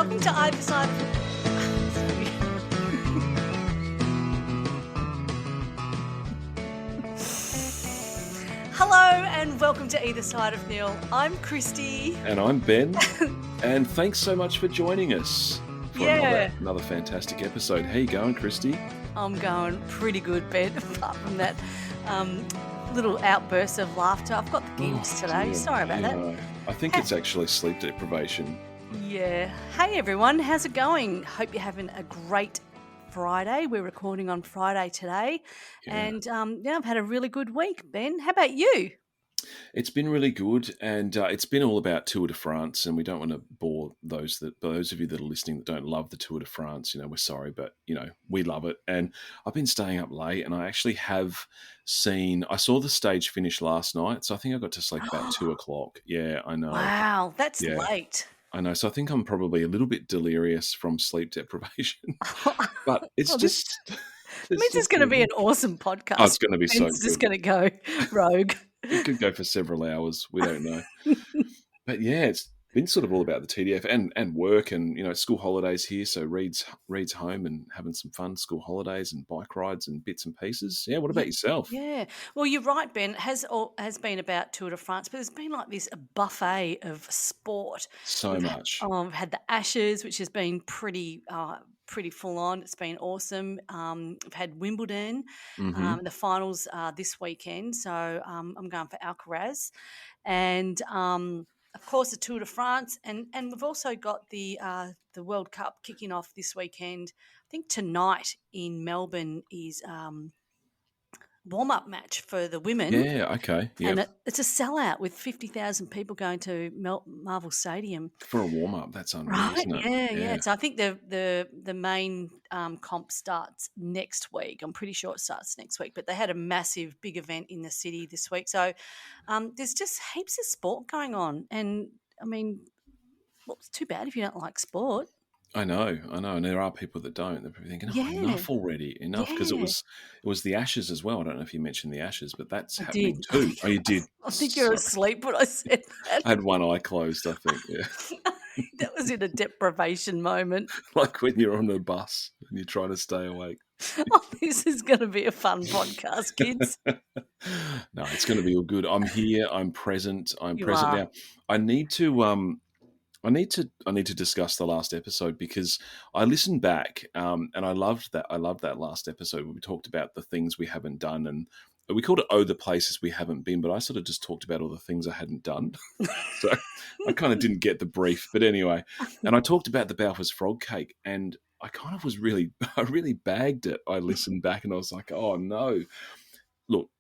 welcome to Either Side of... Hello and welcome to Either Side of Neil. I'm Kristy. And I'm Ben. And thanks so much for joining us for another fantastic episode. How you going, Kristy? I'm going pretty good, Ben, apart from that little outburst of laughter. I've got the gigs today. Dear. Sorry about that. I think it's actually sleep deprivation. Yeah. Hey, everyone. How's it going? Hope you're having a great Friday. We're recording on Friday today. Yeah. And, I've had a really good week, Ben. How about you? It's been really good, and it's been all about Tour de France, and we don't want to bore those of you that are listening that don't love the Tour de France. We're sorry, but, we love it. And I've been staying up late, and I actually have I saw the stage finish last night, so I think I got to sleep about 2 o'clock. Yeah, I know. Wow, that's late. I know, so I think I'm probably a little bit delirious from sleep deprivation, but it's just... It means it's going to be an awesome podcast. Oh, it's going to be so good. It's just going to go rogue. It could go for several hours. We don't know. But yeah, it's been sort of all about the TDF and work and, school holidays here. So Reed's home and having some fun school holidays and bike rides and bits and pieces. Yeah, what about yourself? Yeah. Well, you're right, Ben. It has been about Tour de France, but there's been like this buffet of sport. So much. We've had the Ashes, which has been pretty full on. It's been awesome. We've had Wimbledon. The finals this weekend. So I'm going for Alcaraz. And of course, the Tour de France, and we've also got the World Cup kicking off this weekend. I think tonight in Melbourne is warm-up match for the women. Yeah, okay. Yep. And it's a sellout with 50,000 people going to Marvel Stadium. For a warm-up, that's unreal, isn't it? Yeah. So I think the main comp starts next week. I'm pretty sure it starts next week. But they had a massive, big event in the city this week. So there's just heaps of sport going on. And, I mean, well, it's too bad if you don't like sport. I know, and there are people that don't. They're probably thinking, enough already, because it was the Ashes as well. I don't know if you mentioned the Ashes, but that's happening too. Oh, you did? I think you're asleep when I said that. I had one eye closed, I think, yeah. That was in a deprivation moment. Like when you're on a bus and you're trying to stay awake. Oh, this is going to be a fun podcast, kids. No, it's going to be all good. I'm here. I'm present. You present are. now. I need to discuss the last episode because I listened back and I loved that. I loved that last episode where we talked about the things we haven't done, and we called it the places we haven't been, but I sort of just talked about all the things I hadn't done. So I kind of didn't get the brief, but anyway. And I talked about the Balfour's frog cake, and I kind of I really bagged it. I listened back and I was like, oh no, look,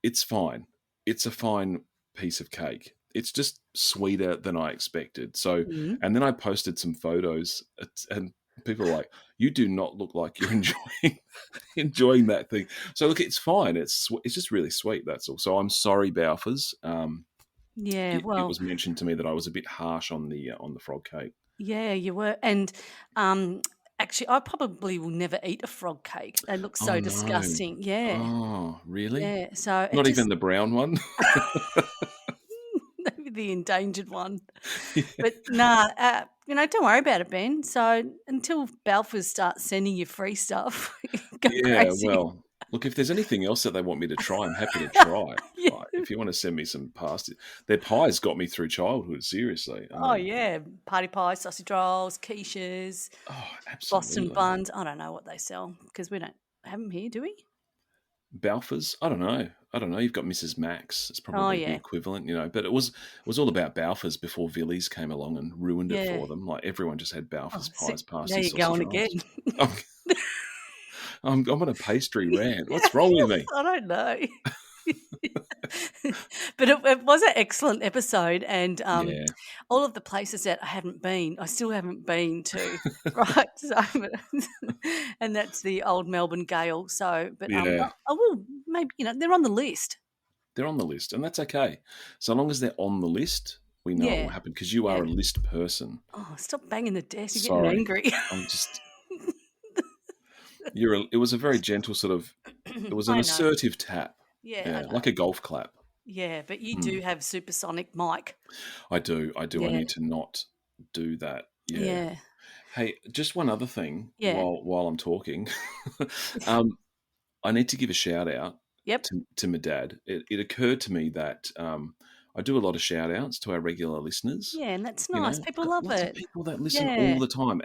it's fine. It's a fine piece of cake. It's just sweeter than I expected. So, and then I posted some photos, and people are like, "You do not look like you're enjoying that thing." So, look, it's fine. It's just really sweet. That's all. So, I'm sorry, Balfour's. It was mentioned to me that I was a bit harsh on the frog cake. Yeah, you were, and actually, I probably will never eat a frog cake. They look so disgusting. Yeah. Oh, really? Yeah. So not even the brown one. Maybe the endangered one. Yeah. But don't worry about it, Ben. So until Balfour's starts sending you free stuff, go crazy. Well, look, if there's anything else that they want me to try, I'm happy to try. Yeah. Like, if you want to send me some pasties, their pies got me through childhood, seriously. Party pies, sausage rolls, quiches, Boston buns. I don't know what they sell because we don't have them here, do we? Balfour's? I don't know. You've got Mrs. Max. It's probably the equivalent, But it was all about Balfour's before Villiers came along and ruined it for them. Like everyone just had Balfour's pies, pasties. Now you're going again. I'm on a pastry rant. What's wrong with me? I don't know. But it was an excellent episode, and all of the places that I still haven't been to, right? So, and that's the old Melbourne Gale. So, but I will maybe they're on the list. They're on the list, and that's okay. So long as they're on the list, we know what will happen because you are a list person. Oh, stop banging the desk! You're getting angry. I'm just. It was a very gentle sort of. It was an assertive tap. Yeah, like a golf clap. Yeah, but you do have supersonic mic. I do. I need to not do that. Yeah. Hey, just one other thing Yeah. while I'm talking. um, I need to give a shout out Yep. to my dad. It occurred to me that I do a lot of shout outs to our regular listeners. Yeah, and that's You know, nice. I've People got love lots of it. people that listen all Yeah. the time,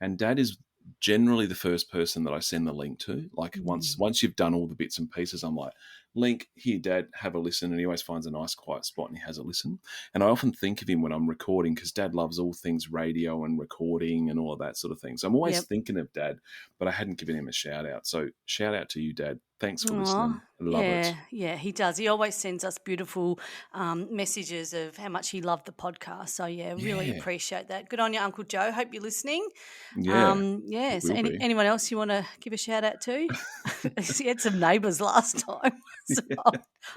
and Dad is generally the first person that I send the link to. Like Mm. once you've done all the bits and pieces, I'm like, link here, Dad, have a listen. And he always finds a nice quiet spot and he has a listen. And I often think of him when I'm recording because Dad loves all things radio and recording and all of that sort of thing. So I'm always Yep. thinking of Dad, but I hadn't given him a shout out. So shout out to you, Dad. Thanks for Aw, listening. Love it. yeah, yeah, he does. He always sends us beautiful messages of how much he loved the podcast. So yeah, really Yeah. appreciate that. Good on you, Uncle Joe. Hope you're listening. Yeah. He Yeah. So will be. anyone else you want to give a shout out to? He had some neighbours last time. Some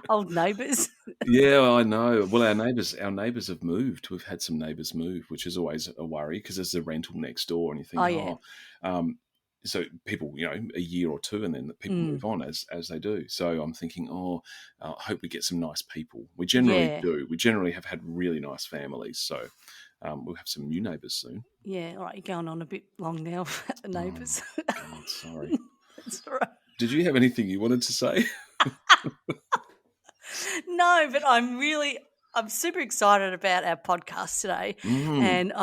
old neighbours. Yeah, I know. Well, our neighbours have moved. We've had some neighbours move, which is always a worry because there's a rental next door, and you think, Oh yeah. oh, um, so people, a year or two, and then the people Mm, move on as they do. So I'm thinking, oh, I hope we get some nice people. We generally yeah. do. We generally have had really nice families. So we'll have some new neighbours soon. Yeah. All right, you're going on a bit long now at the Oh neighbours. God, sorry. That's all right. Did you have anything you wanted to say? No, but I'm super excited about our podcast today, Mm, and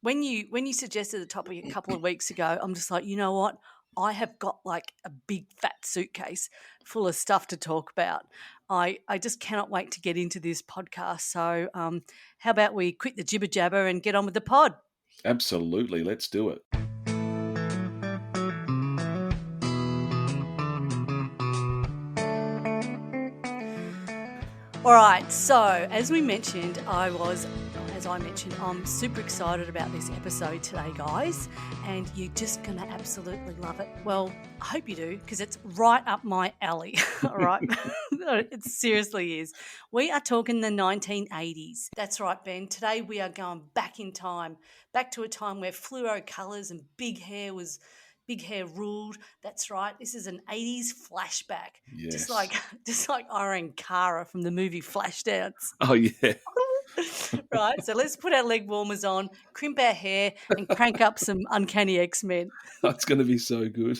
when you suggested the topic a couple of weeks ago, I'm just like, you know what? I have got like a big fat suitcase full of stuff to talk about. I just cannot wait to get into this podcast. So, how about we quit the jibber jabber and get on with the pod? absolutely. Let's do it. All right, so as I mentioned, I'm super excited about this episode today, guys, and you're just going to absolutely love it. Well, I hope you do, because it's right up my alley, all right? It seriously is. We are talking the 1980s. That's right, Ben. Today we are going back in time, back to a time where fluoro colours and big hair ruled. That's right. This is an 80s flashback. Just like Yes. just like Irene Cara from the movie Flashdance. Oh yeah. Right. So let's put our leg warmers on, crimp our hair, and crank up some Uncanny X-Men. That's going to be so good.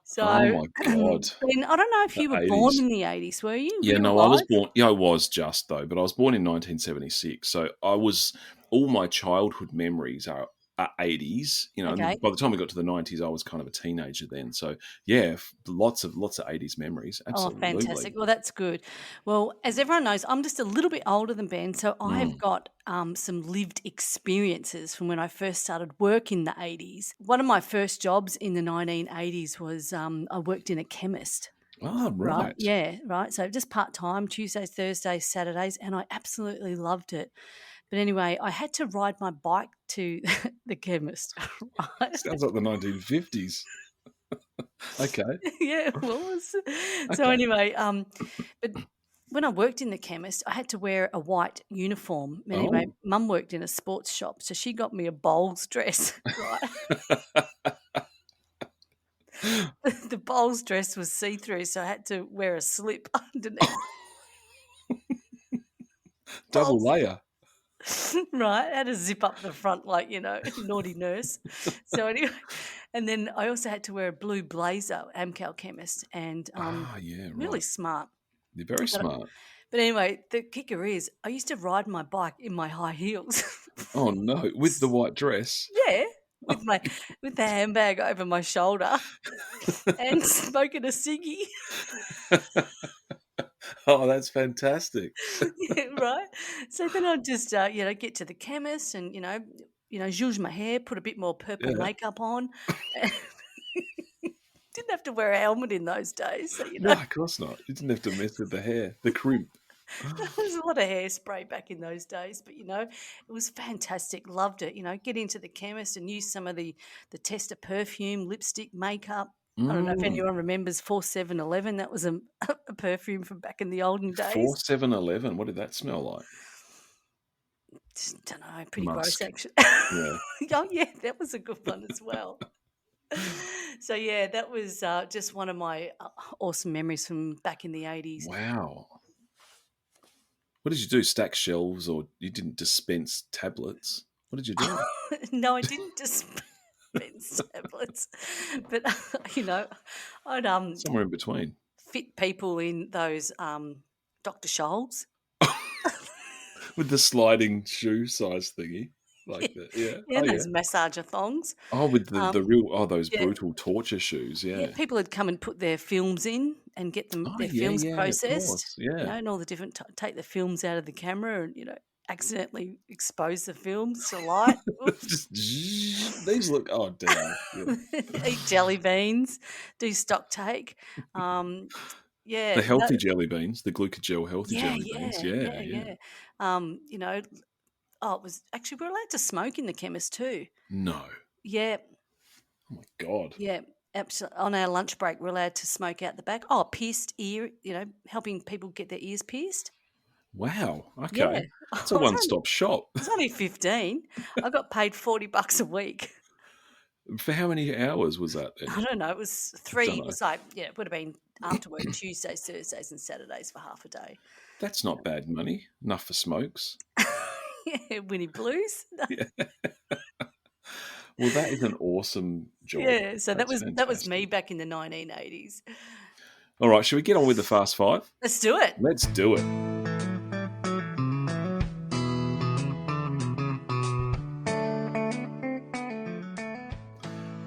So Oh my god, Ben, I don't know if the you were born 80s. in the 80s, were you? Were Yeah, you no, I was alive? born. Yeah, I was just though, but I was born in 1976. So I was all my childhood memories are 80s. Okay. And by the time we got to the 90s, I was kind of a teenager then. So yeah, lots of 80s memories. Oh, fantastic. Absolutely. Well, that's good. Well, as everyone knows, I'm just a little bit older than Ben, so I have Mm. got some lived experiences from when I first started work in the 80s. One of my first jobs in the 1980s was I worked in a chemist. Ah, Right. right. Yeah. Right. So just part time, Tuesdays, Thursdays, Saturdays, and I absolutely loved it. But anyway, I had to ride my bike to the chemist. Right. Sounds like the 1950s. Okay. Yeah, it was. So Okay. anyway, but when I worked in the chemist, I had to wear a white uniform. Anyway, Oh. Mum worked in a sports shop, so she got me a bowls dress. Right. The bowls dress was see through, so I had to wear a slip underneath Double bowls. layer. Right, I had to zip up the front like, naughty nurse. So anyway, and then I also had to wear a blue blazer, Amcal chemist, and Ah, yeah, really right. smart. You're very But smart. but anyway, the kicker is I used to ride my bike in my high heels. Oh no, with the white dress. Yeah, with the handbag over my shoulder and smoking a ciggy. Oh, that's fantastic. Yeah, right. So then I'd just get to the chemist and zhuzh my hair, put a bit more purple Yeah. makeup on. Didn't have to wear a helmet in those days, so No, of course not. You didn't have to mess with the hair, the crimp. there was a lot of hairspray back in those days. But it was fantastic. Loved it. Get into the chemist and use some of the tester perfume, lipstick, makeup. I don't know if Mm. anyone remembers 4711. That was a perfume from back in the olden days. 4711. What did that smell like? Just don't know, pretty gross Musk. actually. Yeah. Oh yeah, that was a good one as well. So yeah, that was just one of my awesome memories from back in the 80s. Wow. What did you do? Stack shelves, or you didn't dispense tablets? What did you do? No, I didn't dispense tablets, but I'd Somewhere in between. fit people in those Dr. Scholl's. With the sliding shoe size thingy. Yeah, Like that. Yeah. yeah, Oh, yeah. those massager thongs. Oh, with the Um, real, those yeah, brutal torture shoes. yeah, Yeah. people would come and put their films in and get Oh, their yeah, films yeah, of processed, course. Yeah. and all the different take the films out of the camera and accidentally expose the films to light. Oops. Just, these look, oh, damn. Yeah. Eat jelly beans, do stock take. Um, yeah, The healthy jelly beans, the glucogel healthy yeah, jelly beans. yeah, Yeah, yeah, yeah. yeah. You know, it was actually we're allowed to smoke in the chemist too. No. Yeah, Oh, my God. yeah. Absolutely. On our lunch break, we're allowed to smoke out the back. Oh, pierced ear, helping people get their ears pierced. Wow. Yeah. Okay. I It's a one-stop shop. was only 15. I got paid $40 a week. For how many hours was that then? I don't know. It was Don't 3. It know. was like, it would have been after work Tuesdays, Thursdays, and Saturdays for half a day. That's not bad money. Enough for smokes. Yeah, Winnie Blues. Yeah. Well, that is an awesome job. Yeah, so that That's was me fantastic. back in the 1980s. All right, should we get on with the Fast Five? Let's do it. Let's do it.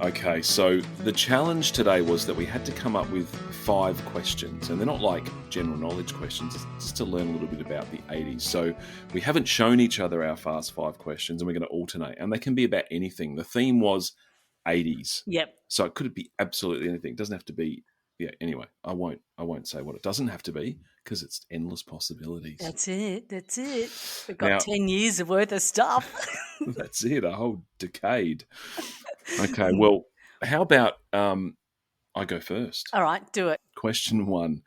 Okay, so the challenge today was that we had to come up with 5 questions, and they're not like general knowledge questions, it's just to learn a little bit about the 80s. So we haven't shown each other our Fast 5 questions, and we're going to alternate, and they can be about anything. The theme was 80s. Yep. So it could be absolutely anything. It doesn't have to be, anyway, I won't say what it doesn't have to be, because it's endless possibilities. That's it. We've got Now, 10 years of worth of stuff. that's it, a whole decade. Okay, well, how about I go first? All right, do it. Question 1.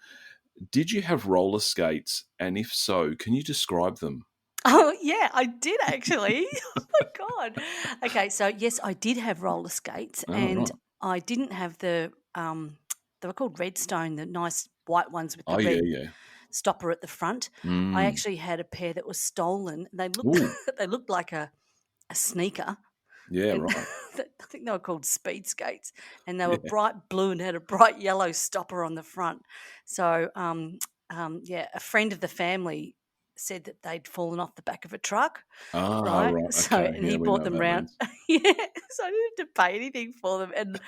Did you have roller skates? And if so, can you describe them? Oh, yeah, I did actually. Oh, my God. Okay, so, yes, I did have roller skates, Oh, and right. I didn't have they were called Redstone, the nice white ones with the Oh, yeah, red yeah. stopper at the front. I Mm. actually had a pair that was stolen. They looked Ooh, they looked like a sneaker. yeah, And right. I think they were called speed skates, and they were Yeah. bright blue and had a bright yellow stopper on the front. So, a friend of the family said that they'd fallen off the back of a truck, Ah, right? right. So, Okay. and Yeah, he we know brought what them that round. means. Yeah, so I didn't have to pay anything for them, and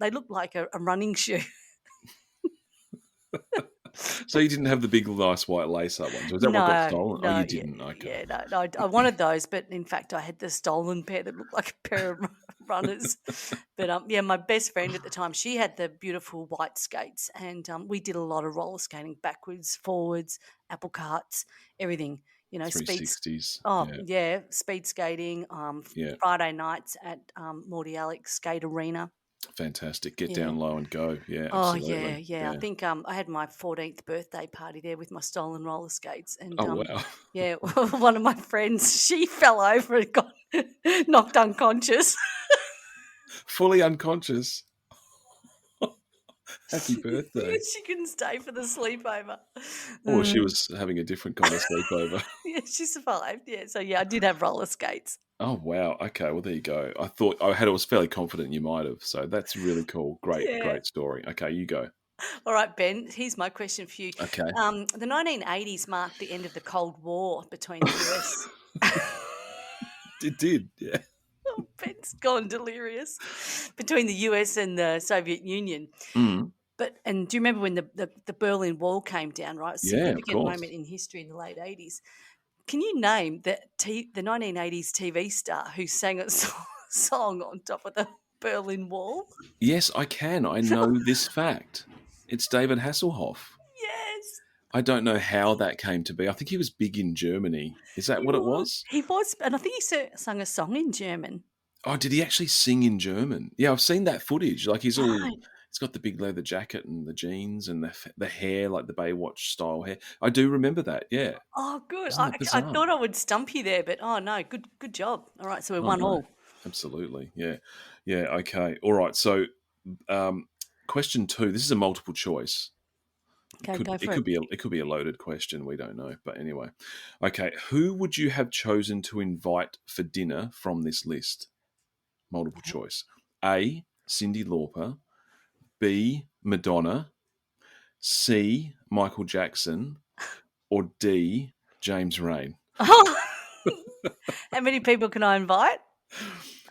they looked like a running shoe. So you didn't have the big, nice white lace-up ones. Was that what got No, stolen? Oh, no, you yeah, didn't. Okay. yeah, no, I wanted those, but in fact, I had the stolen pair that looked like a pair of runners. But my best friend at the time, she had the beautiful white skates, and we did a lot of roller skating, backwards, forwards, apple carts, everything. Speeds. 360s. Oh Yeah, yeah, speed skating. yeah. Friday nights at Morty Alex Skate Arena. Fantastic. Get Yeah. down low and go. Yeah, Oh, yeah, absolutely. yeah. I Yeah. think I had my 14th birthday party there with my stolen roller skates, and Oh, wow. yeah, one of my friends, she fell over and got knocked unconscious. Fully unconscious. Happy birthday. She couldn't stay for the sleepover. Or she was having a different kind of sleepover. Yeah, she survived. Yeah, so yeah, I did have roller skates. Oh, wow. Okay, well, there you go. I was fairly confident you might have. So that's really cool. Great, Yeah. great story. Okay, you go. All right, Ben, here's my question for you. Okay. The 1980s marked the end of the Cold War between the US. It did, yeah. Oh, Ben's gone delirious. Between the US and the Soviet Union. Mm. And do you remember when the Berlin Wall came down, right? A Yeah, of significant course. moment in history in the late 80s. Can you name the 1980s TV star who sang a song on top of the Berlin Wall? Yes, I can. I know this fact. It's David Hasselhoff. Yes. I don't know how that came to be. I think he was big in Germany. Is that what it was? He was, and I think he sung a song in German. Oh, did he actually sing in German? Yeah, I've seen that footage. Like he's Right. got the big leather jacket and the jeans and the hair, like the Baywatch style hair. I do remember that. Yeah. Oh, good. Isn't that I bizarre? thought I would stump you there, but oh no, good job. All right, so we won no. all. Absolutely. Yeah. Yeah. Okay. All right. So, question 2. This is a multiple choice. Okay, go for it. It could be a loaded question. We don't know, but anyway. Okay, who would you have chosen to invite for dinner from this list? Multiple Okay. choice. A. Cyndi Lauper. B. Madonna. C. Michael Jackson. Or D. James Rain. How many people can I invite?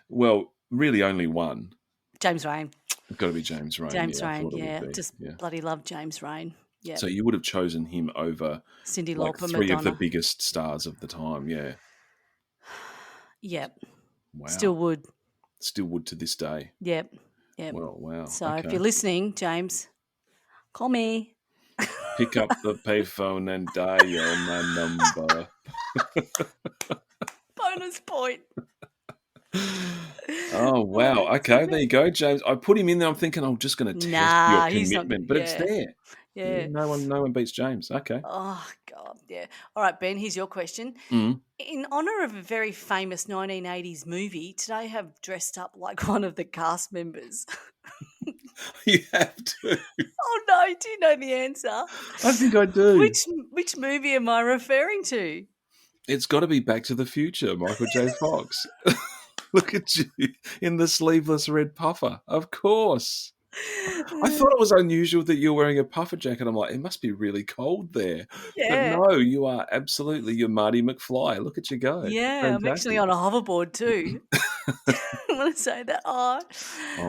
Well, really only one. James Rain. It's got to be James Rain. James Yeah, I Rain, thought it would yeah. be. Just Yeah. bloody love James Rain. Yeah. So you would have chosen him over Cyndi like Lauper, three of the Madonna. biggest stars of the time. Yeah. Yep. Still Wow. would. Still would to this day. Yep. Yep. Well, wow. So if Okay. you're listening, James, call me. Pick up the payphone and dial my number. Bonus point. Oh, wow. Okay, there you go, James. I put him in there. I'm thinking I'm just going to test your Nah, he's not. commitment, but it's Yeah. there. Yeah. No one beats James. Okay. Oh, God. Yeah. All right, Ben, here's your question. Mm. In honor of a very famous 1980s movie, today I have dressed up like one of the cast members. You have to. Oh, no. Do you know the answer? I think I do. Which movie am I referring to? It's got to be Back to the Future, Michael J. Fox. Look at you in the sleeveless red puffer. Of course. I thought it was unusual that you're wearing a puffer jacket. I'm like, it must be really cold there. But Yeah. no, you are absolutely, you're Marty McFly. Look at you go. Yeah, I'm actually Fantastic. on a hoverboard too. I want to say that. Oh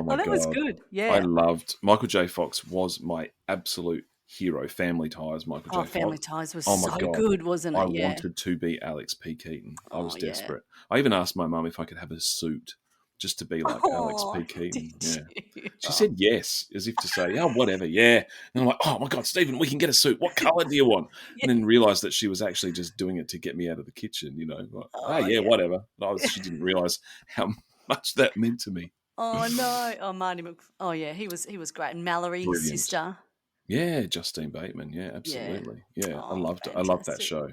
my That was God. good. I Yeah. loved Michael J. Fox was my absolute hero. Family Ties, Michael J. Oh, Family Fox. Ties was Oh my so God. good, wasn't I it? Yeah. wanted to be Alex P. Keaton. I was Oh, yeah. desperate. I even asked my mum if I could have a suit just to be like Alex Oh, P. Keaton. did Yeah. you? She said yes, as if to say, oh, whatever, yeah. And I'm like, oh my God, Stephen, we can get a suit. What colour do you want? Yeah. And then realised that she was actually just doing it to get me out of the kitchen, you know. Like, Oh, yeah, yeah. whatever. She didn't realise how much that meant to me. Oh no. Oh, Oh yeah, he was great. And Mallory, his Brilliant. sister. Yeah, Justine Bateman. Yeah, absolutely. Yeah, I Oh, loved it. I loved that fantastic. show.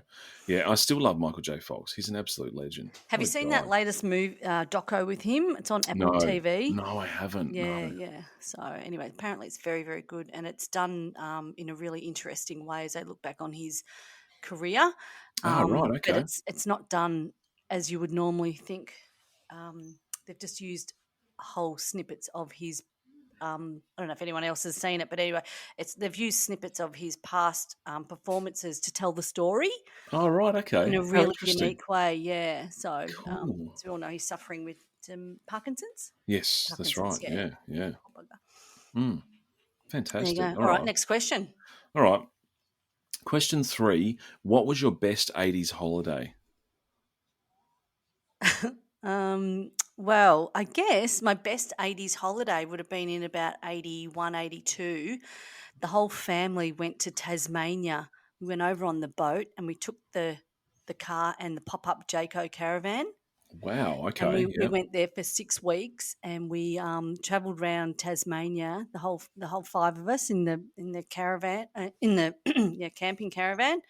Yeah, I still love Michael J. Fox. He's an absolute legend. Have you What a seen guy. that latest doco with him? It's on Apple TV. No, I haven't. Yeah, No. yeah. So anyway, apparently it's very, very good, and it's done in a really interesting way as they look back on his career. Oh, right. But Okay. it's not done as you would normally think. They've just used whole snippets of his. I don't know if anyone else has seen it, but anyway, they've used snippets of his past performances to tell the story Oh, right. Okay. in a How really interesting. unique way. Yeah. So Cool. as we all know, he's suffering with Parkinson's. Yes, that's right. Yeah. Yeah. Oh, bugger. Mm, There you fantastic. go. All right, next question. All right. Question 3. What was your best 80s holiday? Well, I guess my best 80s holiday would have been in about 81, 82. The whole family went to Tasmania. We went over on the boat and we took the car and the pop-up Jayco caravan. Wow. And Okay. we went there for 6 weeks and we travelled around Tasmania, the whole 5 of us in the caravan, in the camping caravan.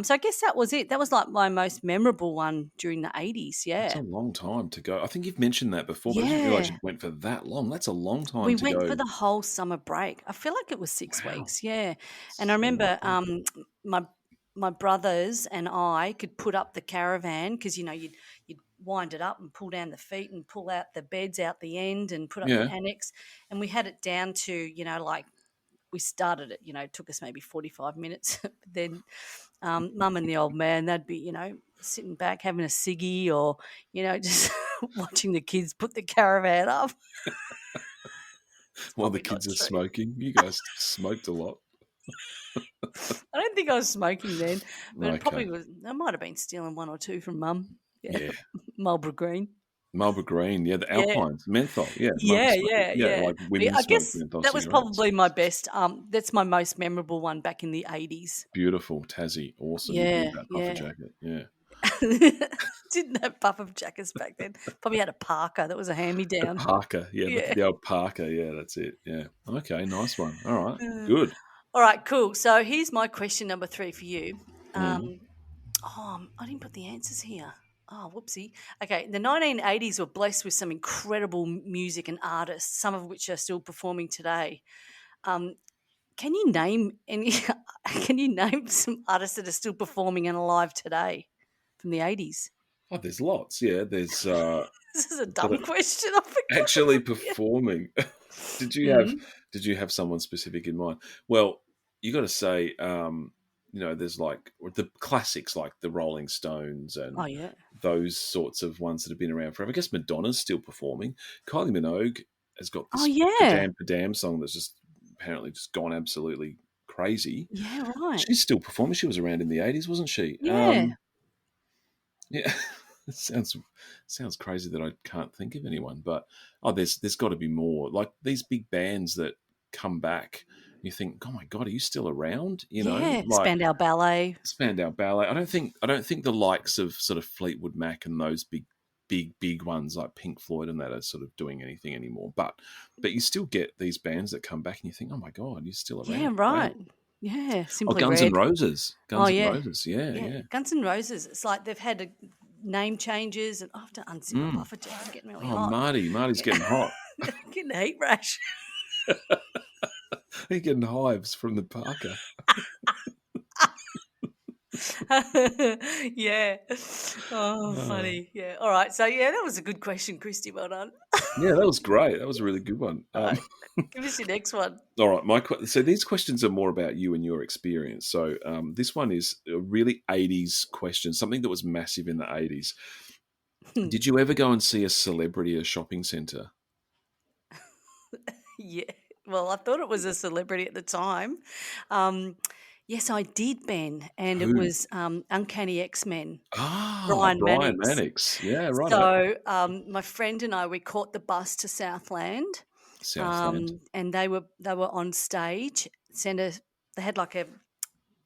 So I guess that was it. That was like my most memorable one during the 80s. That's Yeah. a long time to go. I think you've mentioned that before, but I didn't realize Yeah. you went for that long. That's a long time We to went go. for the whole summer break. I feel like it was 6 Wow. weeks. Yeah. And So I remember long. my brothers and I could put up the caravan because you'd wind it up and pull down the feet and pull out the beds out the end and put up the Yeah. annex, and we had it down to like we started it. It took us maybe 45 minutes. But then Mum and the old man, they'd be sitting back having a ciggy or just watching the kids put the caravan up. While the Probably not kids are true. smoking. You guys smoked a lot. I don't think I was smoking then, but it probably Okay. was. I might have been stealing one or two from Mum. Yeah, Yeah. Marlboro Green. Marlboro Green. Yeah, the Yeah, Alpines. Menthol. Yeah. yeah, Yeah, yeah. like But women I smoke guess menthol that was cigarettes. probably my best. That's my most memorable one back in the 80s. Beautiful. Tassie. Awesome with Yeah, that puffer yeah. jacket. Yeah. Didn't have puffer jackets back then. Probably had a parka that was a The hand-me-down. Parker. Yeah, Yeah. the old Parker. Yeah, that's it. Yeah. Okay, nice one. All right. Uh, Good. all right, cool. So here's my question number 3 for you. Mm. I didn't put the answers here. Oh, whoopsie. Okay, the 1980s were blessed with some incredible music and artists, some of which are still performing today. Can you name any? Can you name some artists that are still performing and alive today from the 80s? Oh, there's lots. Yeah, there's This is a that dumb are question. I forgot actually about it. performing. did you have Mm. Did you have someone specific in mind? Well, you got to say, there's like the classics like the Rolling Stones Oh and yeah. those sorts of ones that have been around forever. I guess Madonna's still performing. Kylie Minogue has got Oh this yeah. Padam Padam song that's just apparently just gone absolutely crazy. Yeah. Right. She's still performing. She was around in the 80s, wasn't she? Yeah. Yeah, it sounds crazy that I can't think of anyone, but there's got to be more. Like these big bands that come back, you think, oh my god, are you still around? Yeah. Like Spandau Ballet. Spandau Ballet. I don't think the likes of sort of Fleetwood Mac and those big ones like Pink Floyd and that are sort of doing anything anymore. But you still get these bands that come back and you think, oh my god, you're still Yeah. around. Wow. Right. Yeah. Oh, Simply Guns N' Red. Roses. Oh Guns N' yeah. Roses. Yeah, Yeah. yeah. Guns N' Roses. It's like they've had name changes, and I have to unzip my Mm. puffer jacket. I'm getting really Oh, hot. Marty's Yeah. getting hot. Getting a heat rash. He's getting hives from the parka. Yeah. Oh, Oh. funny. Yeah. All right. So yeah, that was a good question, Christy. Well done. Yeah, that was great. That was a really good one. All right. Give us your next one. All right, so these questions are more about you and your experience. So this one is a really 80s question, something that was massive in the 80s. Did you ever go and see a celebrity at a shopping centre? Yeah. Well, I thought it was a celebrity at the time. Um, yes, I did, Ben, and it Who? was Uncanny X-Men, Ah, Brian Brian Mannix. Mannix. Yeah, righto. So my friend and I, we caught the bus to Southland, Southland. and they were on stage. They had like a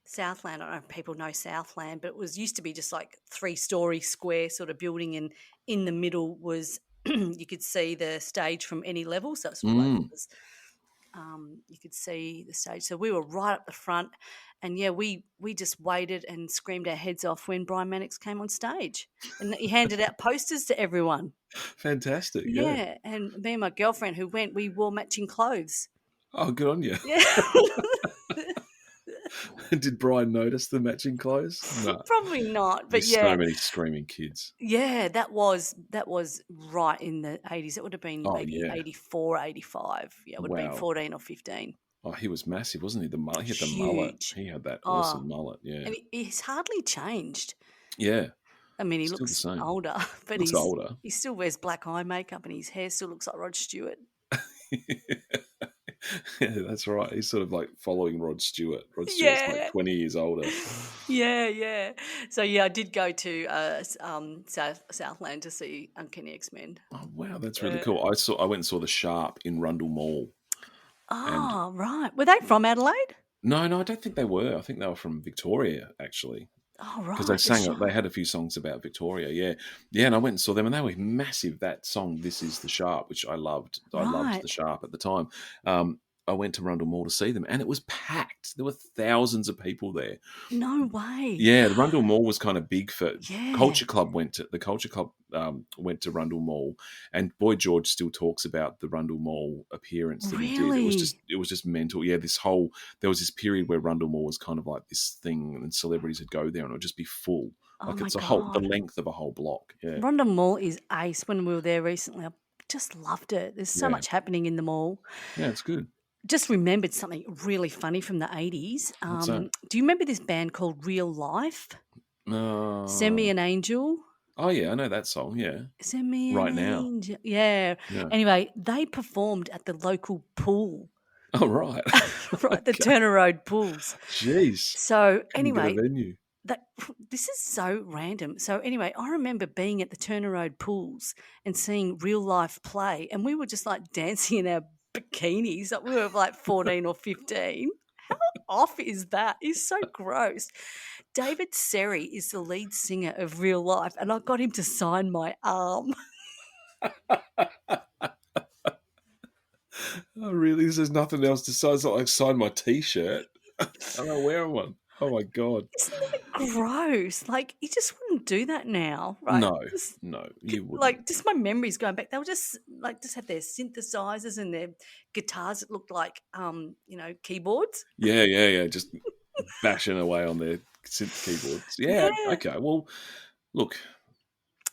Southland. I don't know if people know Southland, but it was used to be just like 3-story square sort of building, and in the middle was you could see the stage from any level. So it's sort of like Mm. you could see the stage. So we were right up the front, and yeah, we just waited and screamed our heads off when Brian Mannix came on stage, and he handed out posters to everyone. Fantastic. Yeah. Yeah, and me and my girlfriend who went, we wore matching clothes. Oh, good on you. Yeah. Did Brian notice the matching clothes? No. Probably not, but There's so yeah. many screaming kids. Yeah, that was right in the 80s. It would have been Oh, maybe yeah. 84, 85. Yeah, it would have been Wow. 14 or 15. Oh, he was massive, wasn't he? The mullet. He had the mullet. Huge. He had that Oh, awesome mullet. Yeah. and he's hardly changed. Yeah. I mean, he Still the looks same. older, but Looks older. he still wears black eye makeup, and his hair still looks like Rod Stewart. Yeah, that's right. He's sort of like following Rod Stewart. Rod Stewart's like Yeah. 20 years older. Yeah, yeah. So yeah, I did go to Southland to see Uncanny X-Men. Oh, wow, that's really cool. I went and saw the Sharp in Rundle Mall. And Oh, right. Were they from Adelaide? no, I don't think they were. I think they were from Victoria, actually. Oh, Because right. The they shop. had a few songs about Victoria, yeah, yeah, and I went and saw them, and they were massive. That song, "This Is the Sharp," which I loved. I loved Right. the Sharp at the time. I went to Rundle Mall to see them, and it was packed. There were thousands of people there. No way. Yeah, the Rundle Mall was kind of big for Yeah. Culture Club. The Culture Club went to Rundle Mall, and Boy George still talks about the Rundle Mall appearance that he did. Really? It was just mental. Yeah, there was this period where Rundle Mall was kind of like this thing, and celebrities would go there, and it would just be full. Oh Like my it's the God. length of a whole block. Yeah, Rhonda Mall is ace. When we were there recently, I just loved it. There's so yeah, much happening in the mall. yeah. It's good. Just remembered something really funny from the 80s. What's that? Do you remember this band called Real Life? Send Me Uh, an Angel. oh yeah, I know that song. Yeah, Send me an right now. angel. Yeah. Yeah. Anyway, they performed at the local pool, Oh right. right? The Okay. Turner Road pools. Jeez. So Couldn't get a anyway, venue. this is so random. So anyway, I remember being at the Turner Road pools and seeing Real Life play, and we were just like dancing in our bikinis. Like we were like 14 or 15. How off is that? It's so gross. David Seri is the lead singer of Real Life, and I got him to sign my arm. Oh, really? There's nothing else to sign. It's not like sign my T-shirt. I don't wear one. Oh my god. Isn't that gross. Like, you just wouldn't do that now, right? No, no, you wouldn't. Like, just my memories going back, they were just, like, just had their synthesizers and their guitars that looked like, keyboards. Yeah, yeah, yeah. Just bashing away on their synth keyboards. Yeah. Yeah. Okay. Well, look,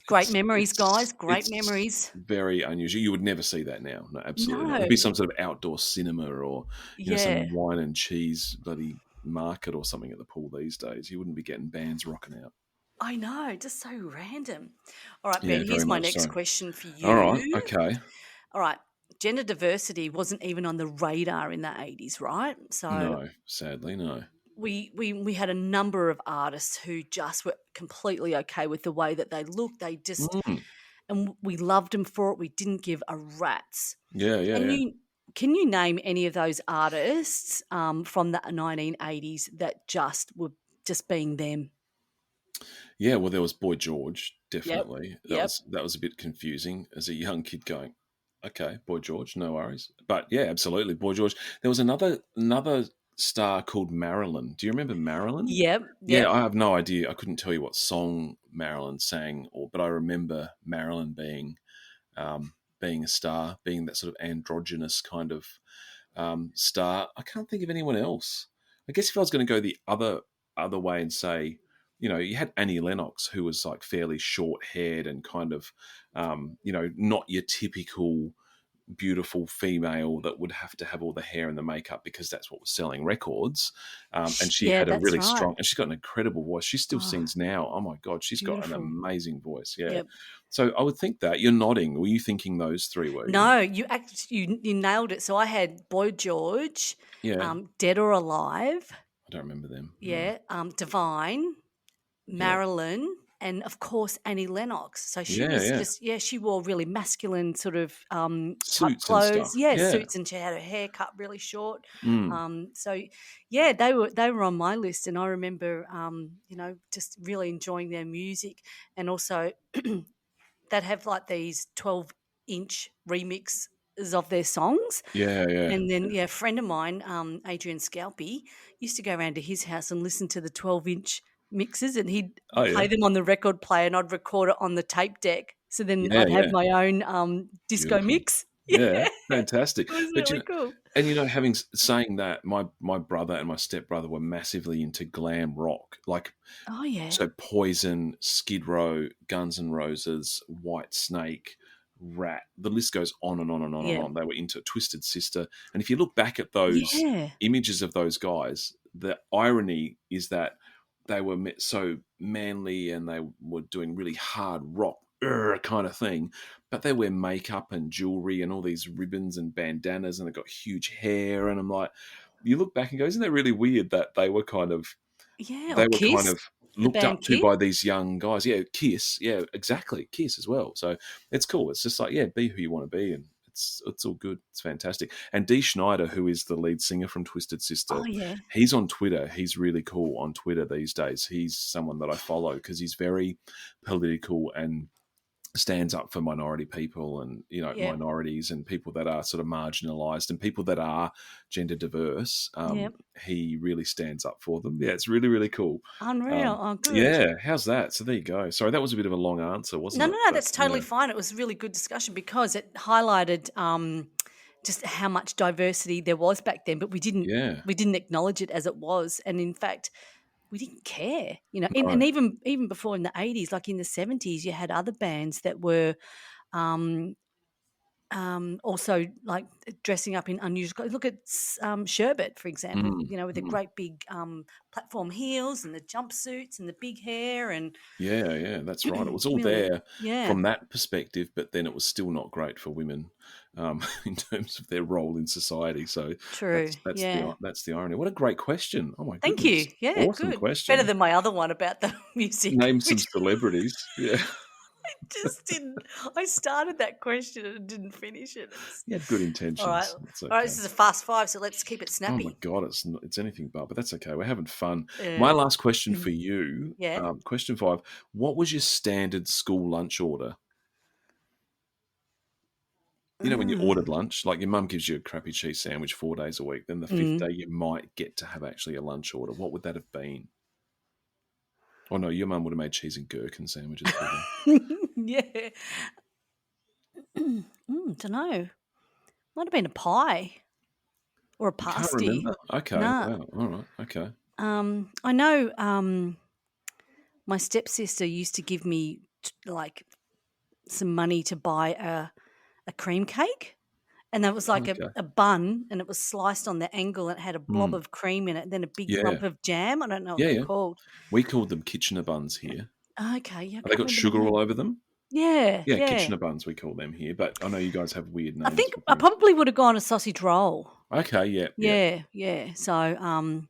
Great memories, guys, great it's memories. very unusual. You would never see that now. No, absolutely not. No. There'd be some sort of outdoor cinema or Yeah. some wine and cheese bloody market or something at the pool these days. You wouldn't be getting bands rocking out. I know, just so random. All right, Ben, Yeah, very here's my much next so. question for All right. you. Okay. All right, gender diversity wasn't even on the radar in the 80s, right? So No, sadly, no. we had a number of artists who just were completely okay with the way that they looked. They just, Mm. and we loved them for it. We didn't give a rat's. Yeah, yeah, Can yeah. you can you name any of those artists from the 1980s that just were just being them? Yeah, well, there was Boy George, Yep. definitely. Yep. That was a bit confusing as a young kid going, okay, Boy George, no worries. But yeah, absolutely, Boy George. There was another star called Marilyn. Do you remember Marilyn? Yep. Yeah, Yep. I have no idea. I couldn't tell you what song Marilyn sang, but I remember Marilyn being a star, being that sort of androgynous kind of star. I can't think of anyone else. I guess if I was going to go the other way and say, you had Annie Lennox, who was like fairly short haired and kind of, not your typical beautiful female that would have to have all the hair and the makeup because that's what was selling records. And she Yeah, had a that's really right. and she's got an incredible voice. She still Oh, sings now. Oh my God, she's got an beautiful. amazing voice. Yeah. Yep. So I would think that you're nodding. Were you thinking those three? Were you? No, you nailed it. So I had Boy George, Yeah. Dead or Alive, I don't remember them. No. yeah, Divine, Yeah. Marilyn, and of course Annie Lennox. So she Yeah. was Yeah. just, yeah, she wore really masculine sort of type Suits and clothes. stuff. Yeah, Yeah. suits, and she had her hair cut really short. Mm. So yeah, they were on my list, and I remember just really enjoying their music, and also they'd have like these 12-inch remixes of their songs. Yeah. Yeah. And then, yeah, a friend of mine, Adrian Scalpi, used to go around to his house and listen to the 12-inch mixes, and he'd Oh play yeah. them on the record player, and I'd record it on the tape deck. So then Yeah. I'd have Yeah. my own disco Beautiful. mix. Yeah, Yeah. it Fantastic. was But really cool. having saying that, my brother and my stepbrother were massively into glam rock, like Oh, yeah. so Poison, Skid Row, Guns N' Roses, White Snake, Rat. The list goes on and on and on and Yeah. on. They were into Twisted Sister, and if you look back at those Yeah. images of those guys, the irony is that they were so manly and they were doing really hard rock kind of thing, but they wear makeup and jewelry and all these ribbons and bandanas, and they've got huge hair. And I'm like, you look back and go, isn't that really weird that Yeah, or they were kind Kiss, of the looked band up to Kiss. by these young guys? Yeah, Kiss. Yeah, exactly. Kiss as well. So it's cool. It's just like, yeah, be who you want to be. And it's all good. It's fantastic. And Dee Schneider, who is the lead singer from Twisted Oh, Sister, yeah. he's on Twitter. He's really cool on Twitter these days. He's someone that I follow because he's very political and stands up for minority people and Yep. minorities and people that are sort of marginalized and people that are gender diverse. Yep. He really stands up for them. Yeah, it's really, really cool. Unreal. Oh, good. Yeah, how's that? So there you go. Sorry, that was a bit of a long answer, No, wasn't no, it? no, But that's totally yeah, fine. It was a really good discussion because it highlighted just how much diversity there was back then, but we didn't yeah, we didn't acknowledge it as it was, and in fact, we didn't care. And no, even before in the 80s, like in the 70s, you had other bands that were um, also like dressing up in unusual clothes. Look at Sherbet, for example. mm, With the mm. great big platform heels and the jumpsuits and the big hair and Yeah, yeah, that's right. It was all really, there yeah, from that perspective, but then it was still not great for women in terms of their role in society. So true, yeah. that's the irony. What a great question! Oh my Thank you. goodness, Yeah, awesome good. Better question. than my other one about the music, Name some which celebrities. Yeah, I just didn't. I started that question and didn't finish it. you had good All right. intentions. It's All right. okay. This is a fast five, so let's keep it Oh my snappy. god, it's anything but that's okay. We're having fun. My Yeah. last question for you, Yeah. question 5. What was your standard school lunch order? When you Mm. ordered lunch, like your mum gives you a crappy cheese sandwich 4 days a week, then the fifth Mm. day you might get to have actually a lunch order. What would that have been? Oh, no, your mum would have made cheese and gherkin sandwiches for them. Yeah. Don't know. Might have been a pie or a You can't pasty. remember? Okay. Nah. Wow. All right. Okay. I know my stepsister used to give me like some money to buy a cream cake. And that was like Okay. a bun, and it was sliced on the angle, and it had a blob Mm. of cream in it, and then a big Yeah. lump of jam. I don't know what Yeah, they're yeah. called. We called them Kitchener buns here. Okay, yeah, I Have they can't got remember the sugar all name. over them? Yeah, Yeah, yeah. Kitchener buns we call them here, but I know you guys have weird I names think for I things. probably would have gone a sausage roll. Okay, yeah, yeah. Yeah, yeah. So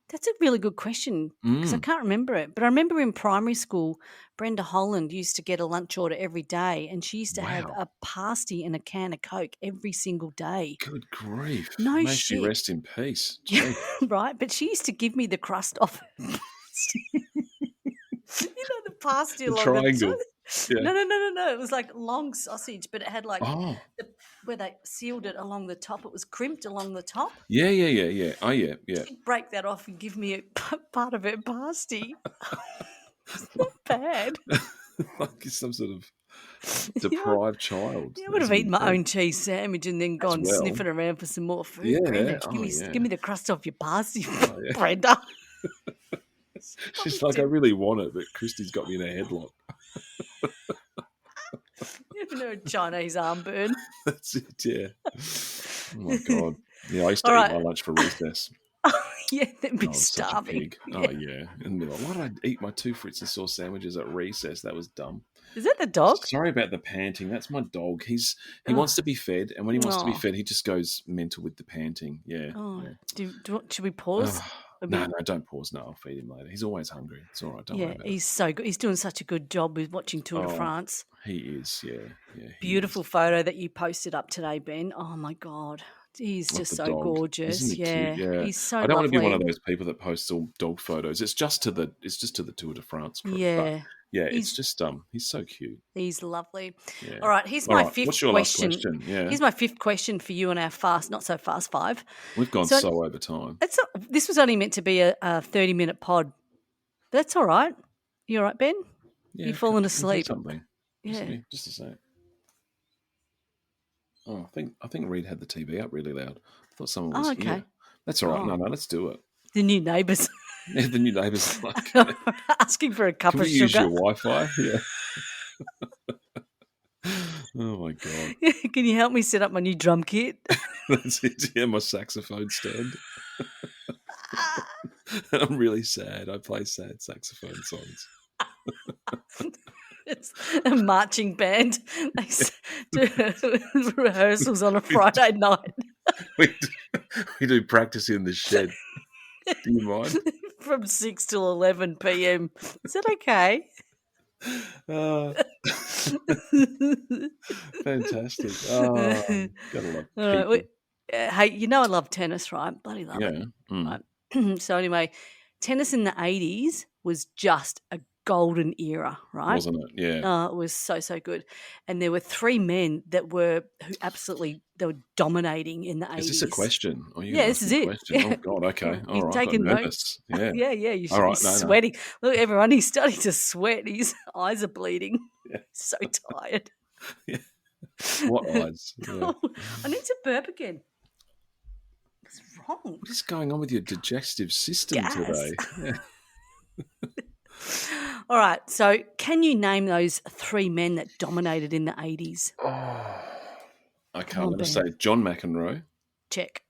that's a really good question because I Mm, can't remember it. But I remember in primary school, Brenda Holland used to get a lunch order every day, and she used to have wow. a pasty and a can of Coke every single day. Good grief. No May she shit. rest in peace. Yeah, Gee. right. But she used to give me the crust off. The pasty The along the top. triangle. Yeah. No. It was like long sausage, but it had like Oh. where they sealed it along the top. It was crimped along the top. Yeah, yeah, yeah, yeah. Oh, yeah, yeah. She'd break that off and give me a part of her pasty. It's not bad. Like some sort of Yeah, deprived child. I would That's have eaten my incredible. own cheese sandwich and then As gone well. sniffing around for some more food. Yeah. Brenda, Oh, yeah. give me the crust off your pasty, Oh, yeah. Brenda. She's like, I really want it, but Christy's got me in a headlock. Even her Chinese arm burn. That's it, yeah. Oh, my God. Yeah, I used to All eat right. my lunch for recess. Yeah, they'd be I was such a starving. pig. Oh, yeah. And they're like, why did I eat my 2 Fritz and sauce sandwiches at recess? That was dumb. Is that the dog? Sorry about the panting. That's my dog. He wants to be fed, and when he wants to be Oh. fed, he just goes mental with the panting. Yeah. Oh, yeah. should we pause? No, don't pause. No, I'll feed him later. He's always hungry. It's all right. Don't worry Yeah, about it. he's so good. He's doing such a good job with watching Tour de Oh, France. He is, yeah. Yeah. Beautiful photo that you posted up today, Ben. Oh my God. He's Of just the so dog. gorgeous. Isn't he Yeah. cute? Yeah. He's so I don't want to be one lovely. of those people that posts all dog photos. It's just to the Tour de France. But Yeah. yeah, it's just he's so cute. He's lovely. Yeah. All right, here's All my right, fifth what's your last question. question? Yeah. Here's my fifth question for you on our not so fast five. We've gone so over time. This was only meant to be a 30-minute pod. But that's all right. You all right, Ben? Yeah, You've fallen I've heard asleep. something. Yeah. Just a sec. Oh, I think Reed had the TV up really loud. I thought someone was here. That's all right. No, let's do it. The new neighbours. Yeah, the new neighbours are like asking for a cup can of we sugar. use your Wi-Fi? Yeah. Oh my God. Can you help me set up my new drum kit? That's it. Yeah, my saxophone stand. I'm really sad. I play sad saxophone songs. It's a marching band. They do rehearsals on a Friday night. We do practice in the shed. Do you mind? From 6 till 11 p.m. Is that okay? Fantastic. Gotta love people. Hey, I love tennis, right? Bloody love it. Right? So anyway, tennis in the 80s was just a golden era, right? Wasn't it? Yeah. It was so, so good. And there were three men who absolutely, they were dominating in the 80s. Is this a question? Yeah, this is it. Question? Oh, God, okay. All You've right. taken notes. Yeah. Yeah, you should All be right, sweating. Look, everyone, he's starting to sweat. His eyes are bleeding. Yeah. So tired. Yeah. What eyes? Yeah. I need to burp again. What's wrong? What is going on with your digestive system today? Yeah. All right. So, can you name those three men that dominated in the 80s? Oh, okay. I'm going to say John McEnroe. Check.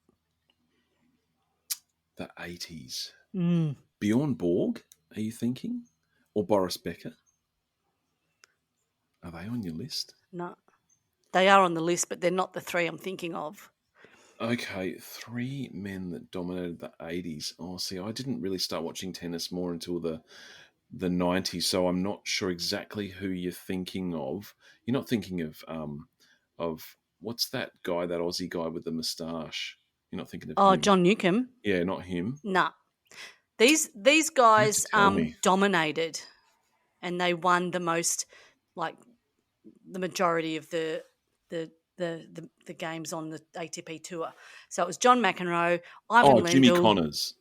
The 80s. Mm. Bjorn Borg, are you thinking? Or Boris Becker? Are they on your list? No. They are on the list, but they're not the three I'm thinking of. Okay, three men that dominated the 80s. Oh, see, I didn't really start watching tennis more until the 90s, so I'm not sure exactly who you're thinking of. You're not thinking of what's that guy, that Aussie guy with the moustache? You're not thinking of him? John Newcombe. Yeah, not him. Nah. These guys me. dominated, and they won the most, like the majority of the games on the ATP tour. So it was John McEnroe, Ivan Lendl, Jimmy Connors.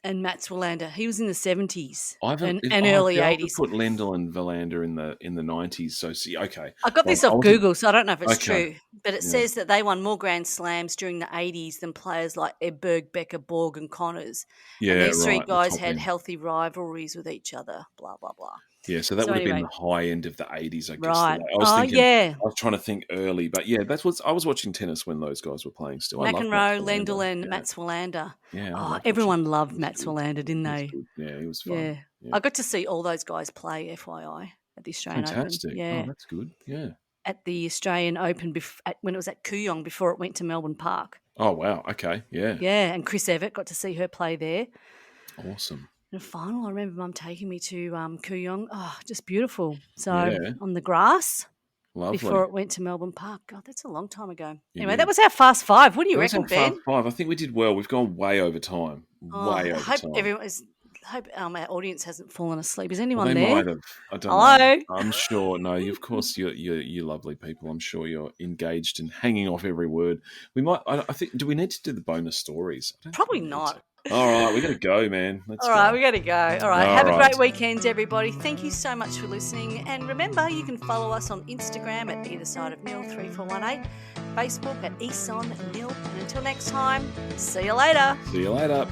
and Mats Wilander. He was in the 70s I haven't. and early See, I would 80s. put Lendl and Wilander in the 90s. So see, okay. I got Well, this I off wasn't Google, so I don't know if it's okay. true, but it Yeah. says that they won more Grand Slams during the 80s than players like Edberg, Becker, Borg, and Connors. And Yeah, these three right. The guys top had end. healthy rivalries with each other, blah, blah, blah. Yeah, so that So would have been anyway, the high end of the 80s, I guess. The right. way I was Oh, thinking, yeah. I was trying to think early, but yeah, that's what I was watching tennis when those guys were playing still. I love Mats McEnroe, Wilander. Lendl, and Yeah, Mats Wilander. yeah, I Oh, love watching. everyone He loved was Mats good. Wilander, didn't He was they? good. Yeah, he was fun. Yeah. Yeah, I got to see all those guys play, FYI, at the Australian Open. fantastic. Oh, Yeah. that's good. Yeah. At the Australian Open when it was at Kooyong before it went to Melbourne Park. Oh, wow. Okay. Yeah. Yeah, and Chris Evert, got to see her play there. Awesome. In the final, I remember Mum taking me to Kooyong. Oh, just beautiful. So Yeah. on the grass before Lovely. it went to Melbourne Park. God, that's a long time ago. It Anyway, that is. was our Fast Five. What do you That was reckon, our Fast Ben? Five. I think we did well. We've gone way over time. Oh, Way I over hope time. our audience hasn't fallen asleep. Is Well, anyone they there? might have. I don't know. Hello. I'm sure. No, of course, you're lovely people. I'm sure you're engaged and hanging off every word. We might. I think. Do we need to do the bonus stories? I don't think Probably we need not. to. All right, we got to go, man. Let's All right, go. we got to go. All right, All have a right. great weekend, everybody. Thank you so much for listening. And remember, you can follow us on Instagram at either side of Nil 3418, Facebook at ESON Nil. And until next time, see you later. See you later.